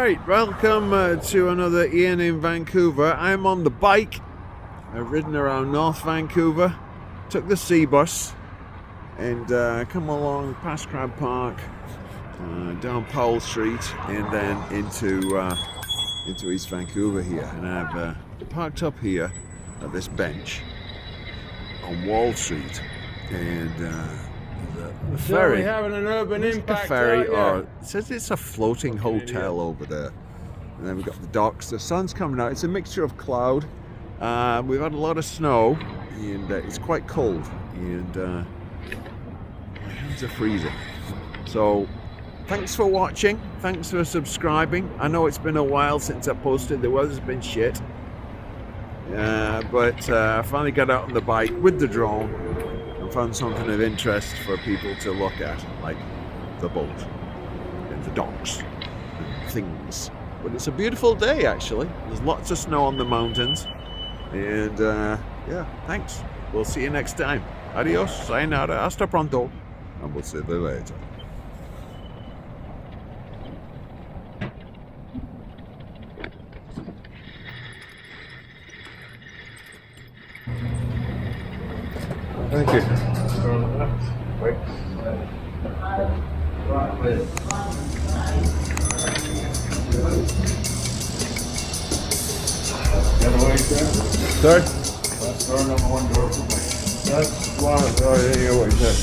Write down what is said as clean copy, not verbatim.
Alright, welcome to another Ian in Vancouver. I'm on the bike. I've ridden around North Vancouver, took the C bus and come along past Crab Park, down Powell Street and then into East Vancouver here. And I've parked up here at this bench on Wall Street, and the ferry. We're having an urban impact. Ferry, or it says it's a floating hotel over there. And then we've got the docks. The sun's coming out. It's a mixture of cloud. We've had a lot of snow, and it's quite cold. And my hands are freezing. So, thanks for watching. Thanks for subscribing. I know it's been a while since I posted. The weather's been shit. But I finally got out on the bike with the drone and found something of interest for people to look at, like the boat and the docks and things. But it's a beautiful day, actually. There's lots of snow on the mountains. And yeah, thanks. We'll see you next time. Adios, sayonara, hasta pronto. And we'll see you later. Thank you. Wait. Sorry? That's door number one, door for me. That's one. Oh, I didn't hear what you said.